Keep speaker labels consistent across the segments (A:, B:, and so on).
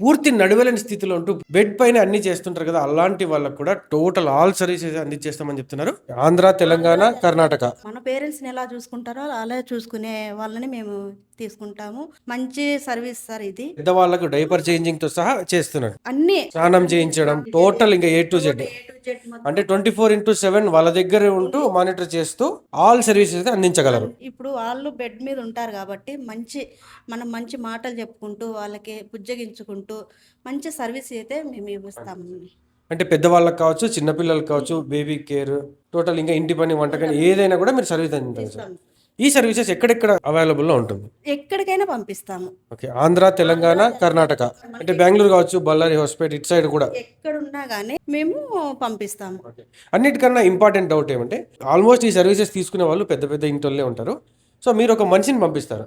A: పూర్తి నడవలేని స్థితిలో ఉంటూ బెడ్ పైన అన్ని చేస్తుంటారు కదా, అలాంటి వాళ్ళకు కూడా టోటల్ ఆల్ సర్వీసెస్ అందించేస్తామని చెప్తున్నారు. ఆంధ్ర, తెలంగాణ, కర్ణాటక.
B: మన పేరెంట్స్ని ఎలా చూసుకుంటారో అలా చూసుకునే వాళ్ళని మేము తీసుకుంటాము. మంచి సర్వీస్ సార్ ఇది.
A: పెద్దవాళ్ళకు డైపర్ చేంజింగ్ తో సహా చేస్తున్నాడు.
B: అన్ని
A: స్నానం చేయించడం టోటల్ ఇంకా A to Z.
B: A to Z మొత్తం.
A: అంటే 24/7 వాళ్ళ దగ్గరే ఉంటూ మానిటర్ చేస్తూ ఆల్ సర్వీసెస్ అందించగలరు.
B: ఇప్పుడు వాళ్ళు బెడ్ మీద ఉంటారు కాబట్టి మనం మంచి మాటలు చెప్పుకుంటూ వాళ్ళకి బుజ్జగించుకుంటూ మంచి సర్వీస్ అయితే మేము ఇస్తాము.
A: అంటే పెద్దవాళ్ళకి కావచ్చు, చిన్నపిల్లలకు కావచ్చు, బేబీ కేర్, టోటల్ ఇంకా ఇంటి పని, వంట కానీ ఏదైనా కూడా మీరు సర్వీస్ అందించాలి సార్. ఈ సర్వీసెస్ ఎక్కడెక్కడ అవైలబుల్లో ఉంటుంది?
B: ఎక్కడికైనా పంపిస్తాము.
A: ఓకే. ఆంధ్ర, తెలంగాణ, కర్ణాటక. అంటే బెంగళూరు కావచ్చు, బళ్ళారి, హోస్పేట్ ఇటు సైడ్ కూడా.
B: ఎక్కడున్నా కానీ మేము పంపిస్తాము.
A: ఓకే. అన్నిటికన్నా ఇంపార్టెంట్ డౌట్ ఏమంటే ఆల్మోస్ట్ ఈ సర్వీసెస్ తీసుకునే వాళ్ళు పెద్ద పెద్ద ఇంటోళ్ళే ఉంటారు. సో మీరు ఒక మనిషిని పంపిస్తారు,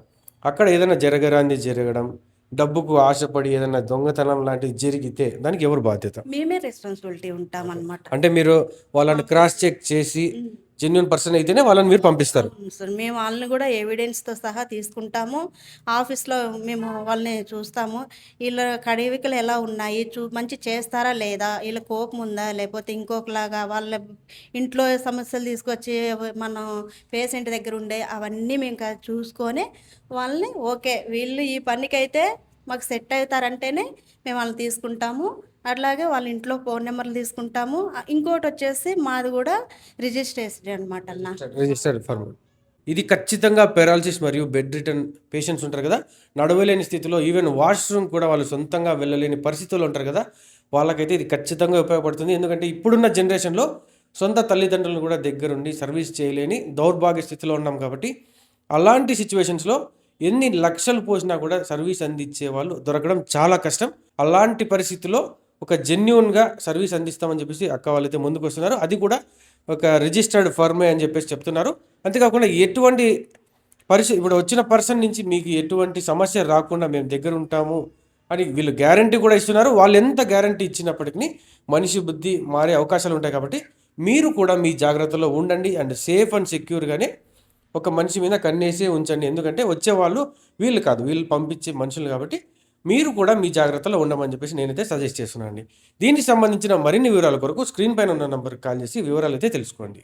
A: అక్కడ ఏదైనా జరగరాంది జరగడం, డబ్బుకు ఆశపడి ఏదైనా దొంగతనం లాంటిది జరిగితే దానికి ఎవరు బాధ్యత?
B: మేమే రెస్పాన్సిబిలిటీ ఉంటాం అన్నమాట.
A: అంటే మీరు వాళ్ళని క్రాస్ చెక్ చేసి జెన్యున్ పర్సన్ అయితేనే వాళ్ళని మీరు పంపిస్తారు.
B: సార్ మేము వాళ్ళని కూడా ఎవిడెన్స్తో సహా తీసుకుంటాము. ఆఫీస్లో మేము వాళ్ళని చూస్తాము. వీళ్ళ కడివికలు ఎలా ఉన్నాయి, మంచి చేస్తారా లేదా, వీళ్ళ కోపం ఉందా, లేకపోతే ఇంకొకలాగా వాళ్ళ ఇంట్లో సమస్యలు తీసుకొచ్చి మనం పేషెంట్ దగ్గర ఉండే అవన్నీ మేము చూసుకొని వాళ్ళని ఓకే వీళ్ళు ఈ పనికైతే మాకు సెట్ అవుతారంటేనే మేము వాళ్ళని తీసుకుంటాము. అట్లాగే వాళ్ళ ఇంట్లో ఫోన్ నెంబర్లు తీసుకుంటాము. ఇంకోటి వచ్చేసి మాది కూడా రిజిస్ట్రేషన్ అనమాట అన్న.
A: Registered firm. ఇది ఖచ్చితంగా పెరాలసిస్ మరియు బెడ్ రిటర్న్ పేషెంట్స్ ఉంటారు కదా, నడవలేని స్థితిలో, ఈవెన్ వాష్రూమ్ కూడా వాళ్ళు సొంతంగా వెళ్ళలేని పరిస్థితుల్లో ఉంటారు కదా, వాళ్ళకైతే ఇది ఖచ్చితంగా ఉపయోగపడుతుంది. ఎందుకంటే ఇప్పుడున్న జనరేషన్లో సొంత తల్లిదండ్రులను కూడా దగ్గరుండి సర్వీస్ చేయలేని దౌర్భాగ్య స్థితిలో ఉన్నాం కాబట్టి అలాంటి సిచ్యువేషన్స్లో ఎన్ని లక్షలు పోసినా కూడా సర్వీస్ అందించే వాళ్ళు దొరకడం చాలా కష్టం. అలాంటి పరిస్థితిలో ఒక జెన్యున్గా సర్వీస్ అందిస్తామని చెప్పేసి అక్క వాళ్ళైతే ముందుకు వస్తున్నారు. అది కూడా ఒక రిజిస్టర్డ్ ఫర్మే అని చెప్పేసి చెప్తున్నారు. అంతేకాకుండా ఎటువంటి పరిస్థితి ఇప్పుడు వచ్చిన పర్సన్ నుంచి మీకు ఎటువంటి సమస్య రాకుండా మేము దగ్గర ఉంటాము అని వీళ్ళు గ్యారంటీ కూడా ఇస్తున్నారు. వాళ్ళు ఎంత గ్యారంటీ ఇచ్చినప్పటికీ మనిషి బుద్ధి మారే అవకాశాలు ఉంటాయి కాబట్టి మీరు కూడా మీ జాగ్రత్తలో ఉండండి అండ్ సేఫ్ అండ్ సెక్యూర్గానే ఒక మనిషి మీద కన్నేసి ఉంచండి. ఎందుకంటే వచ్చేవాళ్ళు వీళ్ళు కాదు, వీళ్ళు పంపించే మనుషులు కాబట్టి మీరు కూడా మీ జాగ్రత్తలో ఉండమని చెప్పేసి నేనైతే సజెస్ట్ చేస్తున్నాను అండి. దీనికి సంబంధించిన మరిన్ని వివరాల కొరకు స్క్రీన్ పైన ఉన్న నంబర్కి కాల్ చేసి వివరాలు అయితే తెలుసుకోండి.